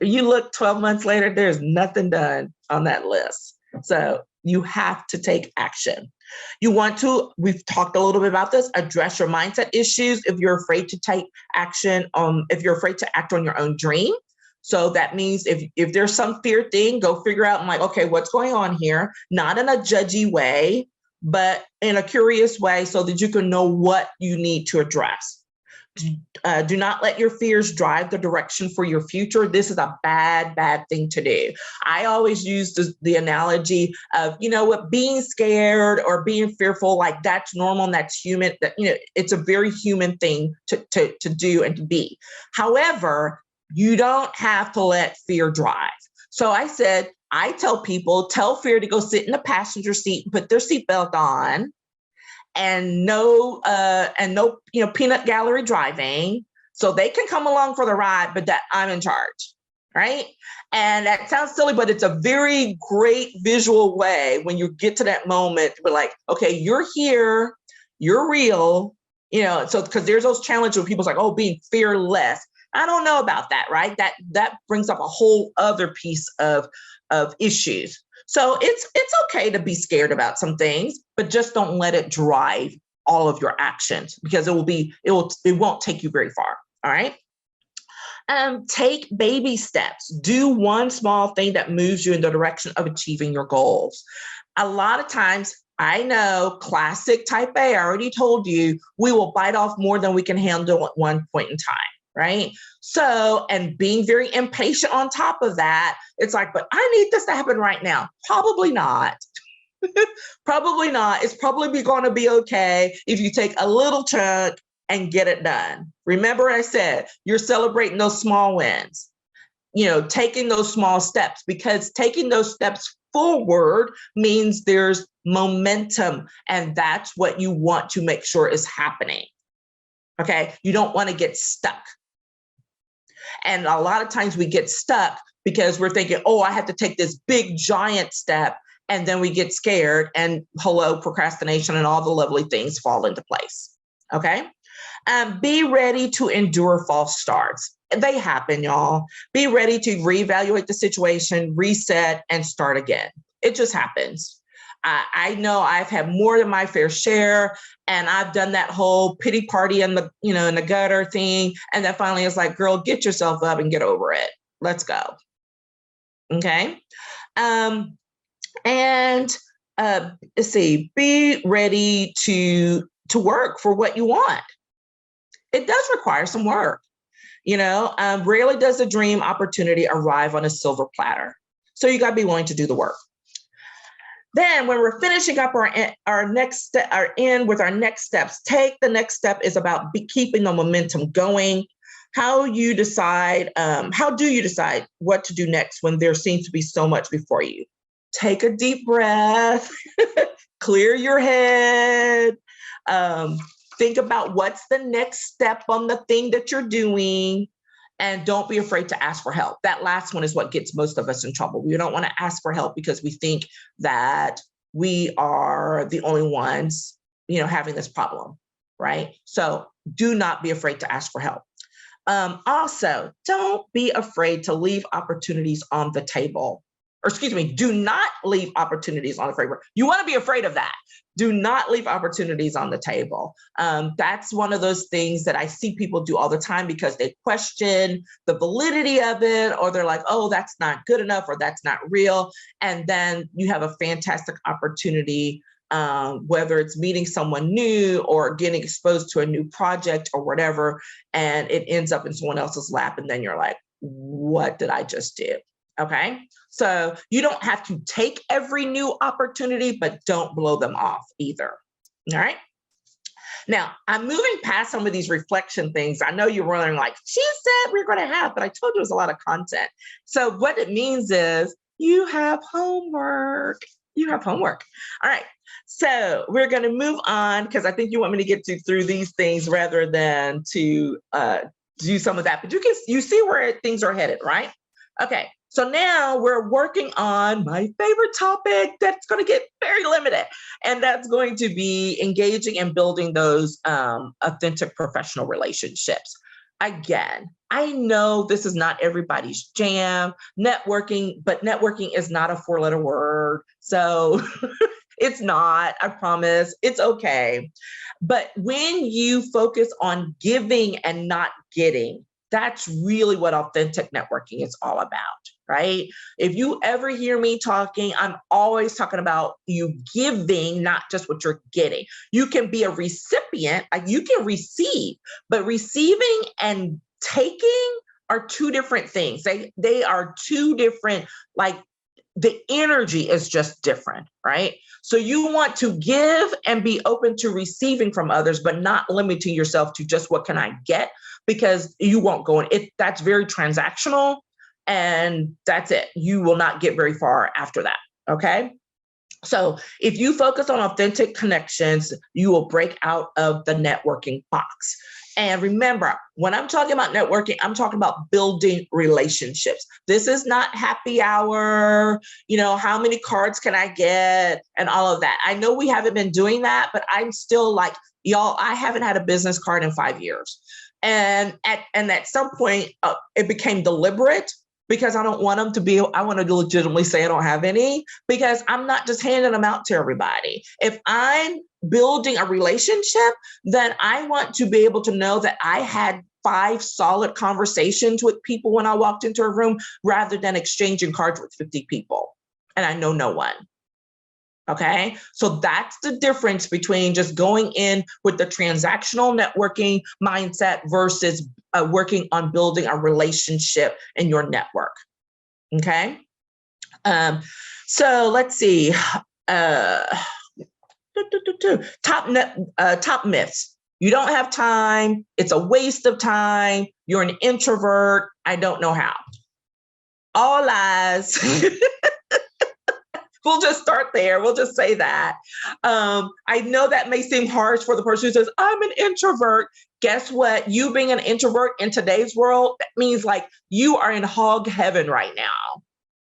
You look 12 months later, there's nothing done on that list. So you have to take action. You want to, we've talked a little bit about this, address your mindset issues if you're afraid to take action, if you're afraid to act on your own dream. So that means if there's some fear thing, go figure out, like, okay, what's going on here? Not in a judgy way, but in a curious way so that you can know what you need to address. Do not let your fears drive the direction for your future. This is a bad thing to do. I always use the analogy of, you know what, being scared or being fearful, like that's normal and that's human. That, you know, it's a very human thing to do and to be. However, you don't have to let fear drive. So I tell people, tell fear to go sit in the passenger seat and put their seatbelt on. And no, peanut gallery driving. So they can come along for the ride, but that I'm in charge, right? And that sounds silly, but it's a very great visual way when you get to that moment, but like, okay, you're here, you're real, so because there's those challenges where people's like, oh, being fearless. I don't know about that, right? That brings up a whole other piece of issues. So it's okay to be scared about some things, but just don't let it drive all of your actions because it won't take you very far. All right. Take baby steps. Do one small thing that moves you in the direction of achieving your goals. A lot of times, I know, classic type A, I already told you, we will bite off more than we can handle at one point in time. Right. So, and being very impatient on top of that, it's like, but I need this to happen right now. Probably not. Probably not. It's probably going to be okay if you take a little chunk and get it done. Remember, I said you're celebrating those small wins, taking those small steps, because taking those steps forward means there's momentum, and that's what you want to make sure is happening. Okay. You don't want to get stuck. And a lot of times we get stuck because we're thinking, oh, I have to take this big giant step. And then we get scared and procrastination and all the lovely things fall into place. Okay. Be ready to endure false starts. They happen, y'all. Be ready to reevaluate the situation, reset, and start again. It just happens. I know I've had more than my fair share, and I've done that whole pity party in the, in the gutter thing. And then finally it's like, girl, get yourself up and get over it. Let's go. Okay. Let's see, be ready to work for what you want. It does require some work. Rarely does a dream opportunity arrive on a silver platter. So you got to be willing to do the work. Then when we're finishing up our next step, our end with our next steps, take the next step is about keeping the momentum going. How do you decide what to do next when there seems to be so much before you? Take a deep breath, clear your head, think about what's the next step on the thing that you're doing, and don't be afraid to ask for help. That last one is what gets most of us in trouble. We don't want to ask for help because we think that we are the only ones, having this problem, right? So do not be afraid to ask for help. Also, don't be afraid to leave opportunities on the table. Do not leave opportunities on the table. You want to be afraid of that. Do not leave opportunities on the table. That's one of those things that I see people do all the time because they question the validity of it, or they're like, oh, that's not good enough, or that's not real. And then you have a fantastic opportunity, whether it's meeting someone new or getting exposed to a new project or whatever, and it ends up in someone else's lap. And then you're like, what did I just do? Okay. So you don't have to take every new opportunity, but don't blow them off either. All right. Now, I'm moving past some of these reflection things. I know you're wondering, like, she said we're going to have, but I told you it was a lot of content. So what it means is you have homework. You have homework. All right. So we're going to move on because I think you want me to get through these things rather than to do some of that. But you see where things are headed, right? Okay. So now we're working on my favorite topic that's going to get very limited, and that's going to be engaging and building those authentic professional relationships. Again, I know this is not everybody's jam, networking, but networking is not a 4-letter word. So it's not, I promise, it's okay. But when you focus on giving and not getting, that's really what authentic networking is all about, right? If you ever hear me talking, I'm always talking about you giving, not just what you're getting. You can be a recipient, you can receive, but receiving and taking are two different things. They are two different, like, the energy is just different, right? So you want to give and be open to receiving from others, but not limiting yourself to just what can I get, because you won't go in it. That's very transactional, and that's it. You will not get very far after that. Okay. So if you focus on authentic connections, you will break out of the networking box. And remember, when I'm talking about networking, I'm talking about building relationships. This is not happy hour, how many cards can I get and all of that. I know we haven't been doing that, but I'm still like, y'all, I haven't had a business card in 5 years. And at some point, it became deliberate, because I don't want them to be, I want to legitimately say I don't have any, because I'm not just handing them out to everybody. If I'm building a relationship, then I want to be able to know that I had 5 solid conversations with people when I walked into a room, rather than exchanging cards with 50 people and I know no one. Okay, so that's the difference between just going in with the transactional networking mindset versus working on building a relationship in your network. Okay, so let's see. Top myths. You don't have time. It's a waste of time. You're an introvert. I don't know how. All lies. We'll just start there. We'll just say that. I know that may seem harsh for the person who says, I'm an introvert. Guess what? You being an introvert in today's world, that means like you are in hog heaven right now.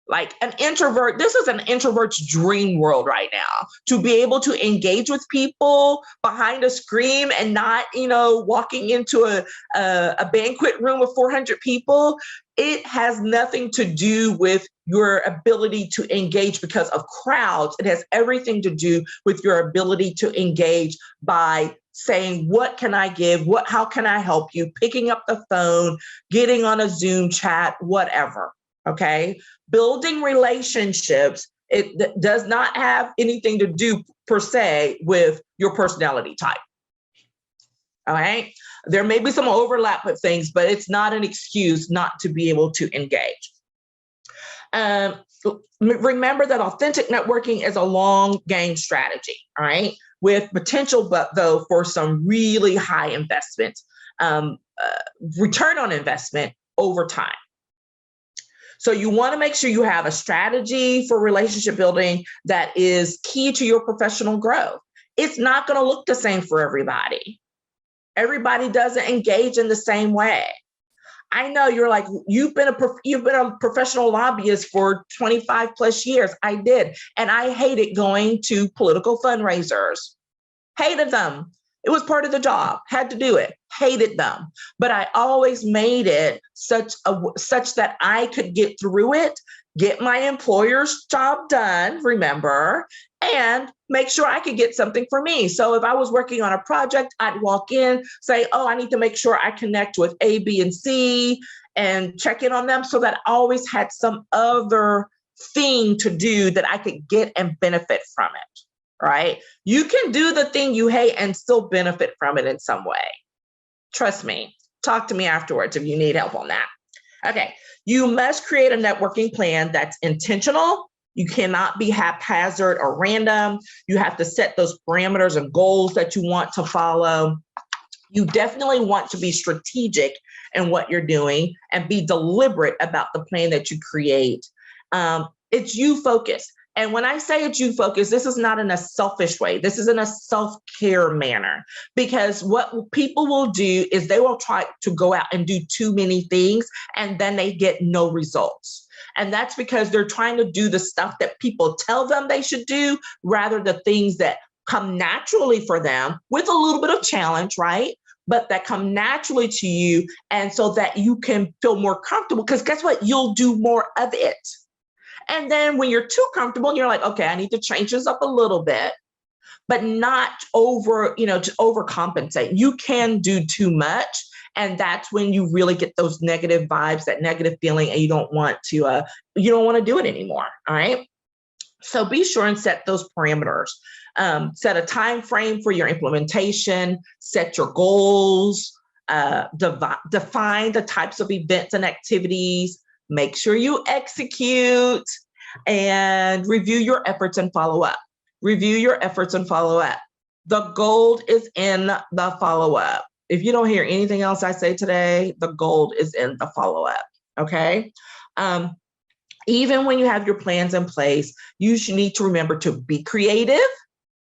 Like an introvert, this is an introvert's dream world right now, to be able to engage with people behind a screen and not, walking into a banquet room with 400 people. It has nothing to do with your ability to engage because of crowds. It has everything to do with your ability to engage by saying, what can I give? How can I help you? Picking up the phone, getting on a Zoom chat, whatever. Okay. Building relationships, it does not have anything to do per se with your personality type. All right. There may be some overlap with things, but it's not an excuse not to be able to engage. Remember that authentic networking is a long game strategy. All right. With potential, but though, for some really high investment, return on investment over time. So you want to make sure you have a strategy for relationship building that is key to your professional growth. It's not going to look the same for everybody. Everybody doesn't engage in the same way. I know you're like, you've been a professional lobbyist for 25 plus years. I did. And I hated going to political fundraisers. Hated them. It was part of the job, had to do it, hated them. But I always made it such that I could get through it, get my employer's job done, remember, and make sure I could get something for me. So if I was working on a project, I'd walk in, say, oh, I need to make sure I connect with A, B, and C and check in on them, so that I always had some other thing to do that I could get and benefit from it. Right? You can do the thing you hate and still benefit from it in some way. Trust me. Talk to me afterwards if you need help on that. Okay. You must create a networking plan that's intentional. You cannot be haphazard or random. You have to set those parameters and goals that you want to follow. You definitely want to be strategic in what you're doing and be deliberate about the plan that you create. It's you focused. And when I say it's you focus, this is not in a selfish way. This is in a self-care manner, because what people will do is they will try to go out and do too many things, and then they get no results. And that's because they're trying to do the stuff that people tell them they should do, rather the things that come naturally for them with a little bit of challenge, right? but that come naturally to you. And so that you can feel more comfortable, because guess what? You'll do more of it. And then when you're too comfortable, you're like, okay, I need to change this up a little bit, but not over, to overcompensate. You can do too much. And that's when you really get those negative vibes, that negative feeling, and you don't want to do it anymore. All right. So be sure and set those parameters. Set a time frame for your implementation, set your goals, define the types of events and activities, make sure you execute, and review your efforts and follow up. Review your efforts and follow up. The gold is in the follow up. If you don't hear anything else I say today, the gold is in the follow up. Okay. Even when you have your plans in place, you should need to remember to be creative,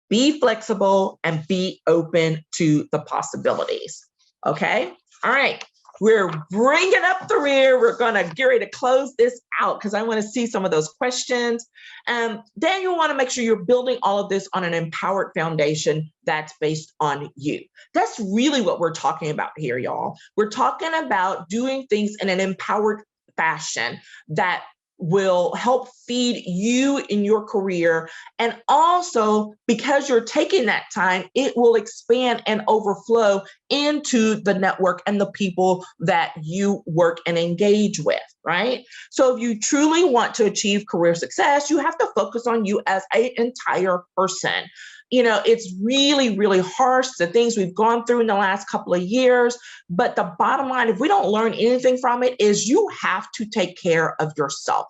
be flexible, and be open to the possibilities. Okay. All right. We're bringing up the rear. We're going to get ready to close this out because I want to see some of those questions. Then you want to make sure you're building all of this on an empowered foundation that's based on you. That's really what we're talking about here, y'all. We're talking about doing things in an empowered fashion that will help feed you in your career. And also, because you're taking that time, it will expand and overflow into the network and the people that you work and engage with, right? So if you truly want to achieve career success, you have to focus on you as an entire person. It's really, really harsh, the things we've gone through in the last couple of years. But the bottom line, if we don't learn anything from it, is you have to take care of yourself,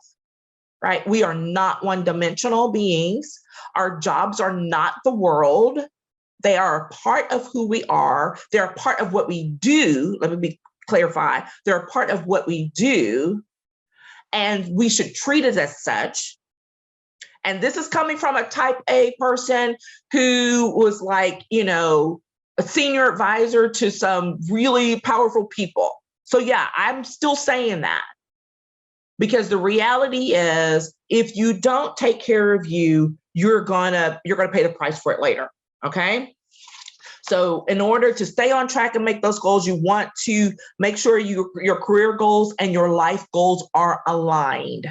right? We are not one-dimensional beings. Our jobs are not the world. They are a part of who we are. They're a part of what we do. Let me clarify. They're a part of what we do. And we should treat it as such. And this is coming from a type A person who was like, a senior advisor to some really powerful people. So yeah, I'm still saying that. Because the reality is, if you don't take care of you, you're gonna pay the price for it later. Okay. So in order to stay on track and make those goals, you want to make sure your career goals and your life goals are aligned.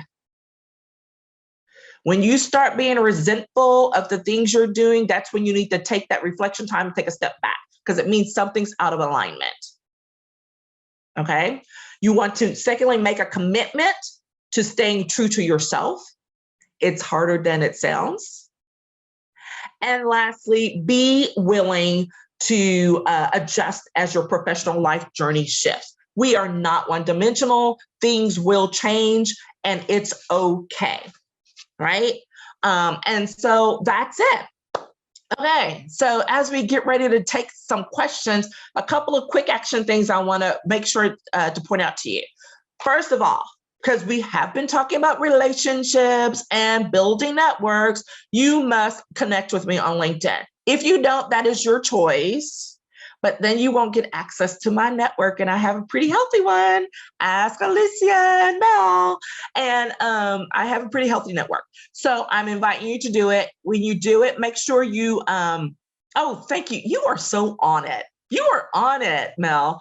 When you start being resentful of the things you're doing, that's when you need to take that reflection time and take a step back, because it means something's out of alignment. Okay. You want to, secondly, make a commitment to staying true to yourself. It's harder than it sounds. And lastly, be willing to adjust as your professional life journey shifts. We are not one-dimensional. Things will change, and it's okay, right? And so that's it. Okay, so as we get ready to take some questions, a couple of quick action things I want to make sure to point out to you. First of all, because we have been talking about relationships and building networks, you must connect with me on LinkedIn. If you don't, that is your choice, but then you won't get access to my network, and I have a pretty healthy one. Ask Alicia and Mel, and I have a pretty healthy network. So I'm inviting you to do it. When you do it, make sure you, oh, thank you. You are so on it. You are on it, Mel.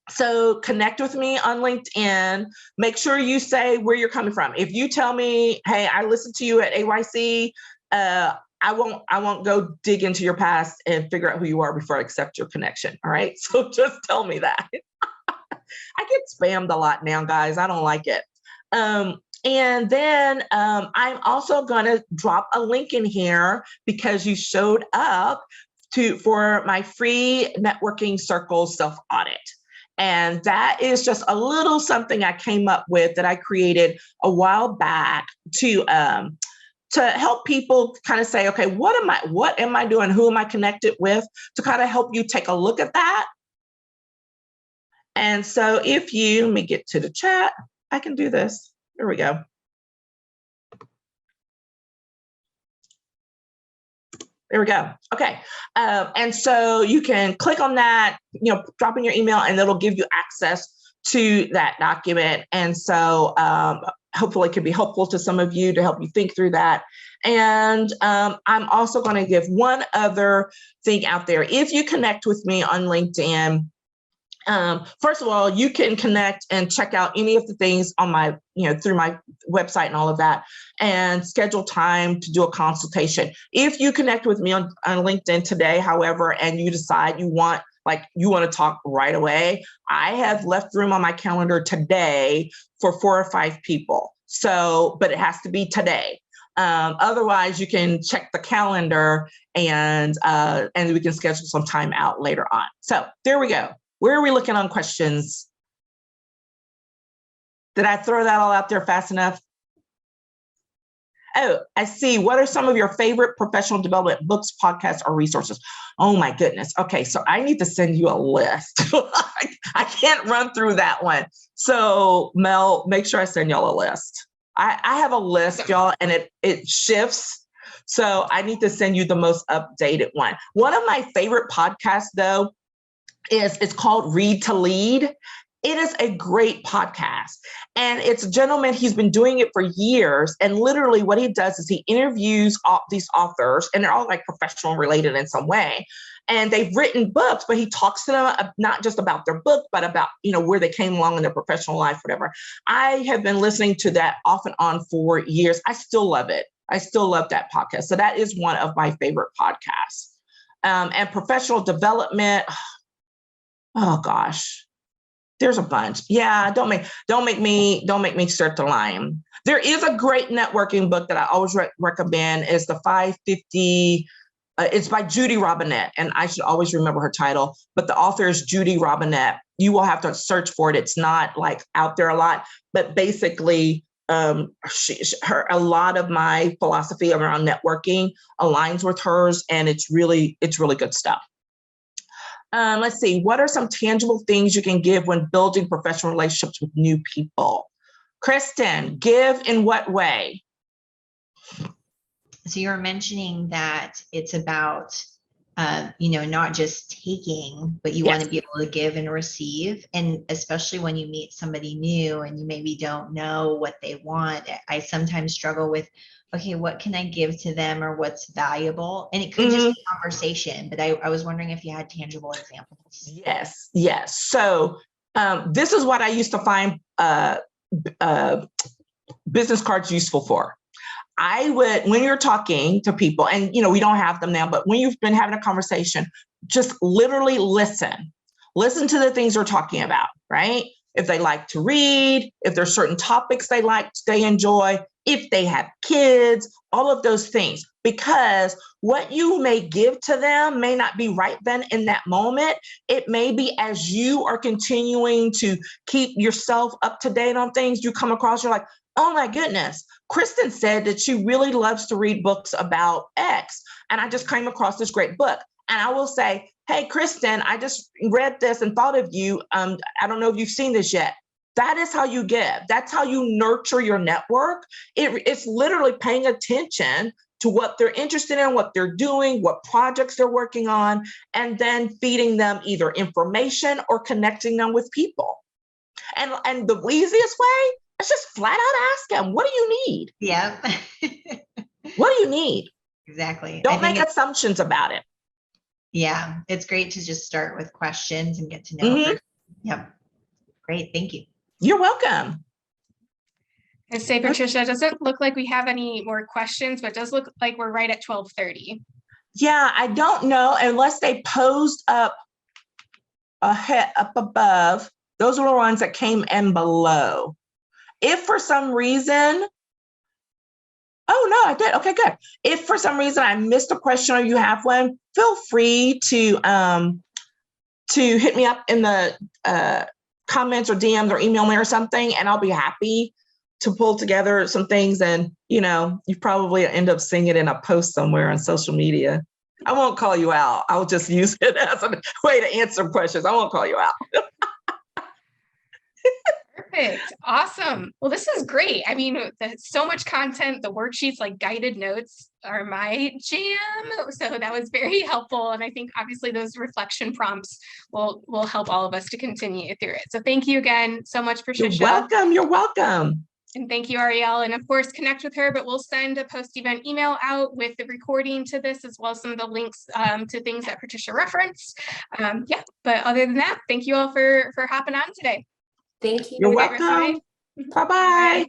So connect with me on LinkedIn. Make sure you say where you're coming from. If you tell me, hey, I listened to you at AYC, I won't go dig into your past and figure out who you are before I accept your connection. All right. So just tell me that. I get spammed a lot now, guys. I don't like it. And then I'm also going to drop a link in here because you showed up for my free networking circle self-audit. And that is just a little something I came up with that I created a while back to help people kind of say, okay, what am I doing? Who am I connected with? To kind of help you take a look at that. And so let me get to the chat. I can do this. Here we go. There we go. Okay. And so you can click on that, drop in your email, and it'll give you access to that document. And so hopefully it can be helpful to some of you to help you think through that. And I'm also going to give one other thing out there. If you connect with me on LinkedIn, first of all, you can connect and check out any of the things on my, through my website and all of that, and schedule time to do a consultation. If you connect with me on LinkedIn today, however, and you decide you want to talk right away, I have left room on my calendar today for 4 or 5 people. So, but it has to be today. Otherwise, you can check the calendar and we can schedule some time out later on. So there we go. Where are we looking on questions? Did I throw that all out there fast enough? Oh, I see. What are some of your favorite professional development books, podcasts, or resources? Oh my goodness. Okay, so I need to send you a list. I can't run through that one. So Mel, make sure I send y'all a list. I have a list, y'all, and it shifts. So I need to send you the most updated one. One of my favorite podcasts, though, it's called Read to Lead. It is a great podcast. And it's a gentleman, he's been doing it for years. And literally what he does is he interviews all these authors, and they're all like professional related in some way. And they've written books, but he talks to them not just about their book, but about, where they came along in their professional life, whatever. I have been listening to that off and on for years. I still love it. I still love that podcast. So that is one of my favorite podcasts. And professional development, oh gosh, there's a bunch. Yeah, don't make me start to line. There is a great networking book that I always recommend. Is the 550. It's by Judy Robinette, and I should always remember her title. But the author is Judy Robinette. You will have to search for it. It's not like out there a lot, but basically, a lot of my philosophy around networking aligns with hers, and it's really good stuff. Let's see, what are some tangible things you can give when building professional relationships with new people? Kristen, give in what way? So you were mentioning that it's about, not just taking, but you want to be able to give and receive. And especially when you meet somebody new and you maybe don't know what they want, I sometimes struggle with, okay, what can I give to them, or what's valuable? And it could just be conversation, but I was wondering if you had tangible examples. Yes. So this is what I used to find business cards useful for. I would, when you're talking to people, and we don't have them now, but when you've been having a conversation, just literally listen to the things they're talking about, right? If they like to read, if there's certain topics they enjoy, if they have kids, all of those things, because what you may give to them may not be right then in that moment. It may be as you are continuing to keep yourself up to date on things, you come across, you're like, oh my goodness, Kristen said that she really loves to read books about X. And I just came across this great book. And I will say, hey, Kristen, I just read this and thought of you. I don't know if you've seen this yet. That is how you give. That's how you nurture your network. It's literally paying attention to what they're interested in, what they're doing, what projects they're working on, and then feeding them either information or connecting them with people. And the easiest way is just flat out ask them, what do you need? Yeah. What do you need? Exactly. Don't make assumptions about it. Yeah, it's great to just start with questions and get to know a person. Yep. Great. Thank you. You're welcome. I say, Patricia, it doesn't look like we have any more questions, but it does look like we're right at 12:30. Yeah, I don't know, unless they posed up above. Those were the ones that came in below. If for some reason, oh no, I did. Okay, good. If for some reason I missed a question or you have one, feel free to hit me up in the comments or DMs or email me or something, and I'll be happy to pull together some things. And you probably end up seeing it in a post somewhere on social media. I won't call you out. I'll just use it as a way to answer questions. I won't call you out. Perfect. Awesome. Well, this is great. I mean, so much content, the worksheets, like guided notes, are my jam. So that was very helpful. And I think obviously those reflection prompts will help all of us to continue through it. So thank you again so much, Patricia. You're welcome. And thank you, Ariel. And of course, connect with her, but we'll send a post-event email out with the recording to this, as well as some of the links to things that Patricia referenced. Yeah, but other than that, thank you all for hopping on today. Thank you. You're Have a great rest of the welcome. day. Bye-bye. Bye.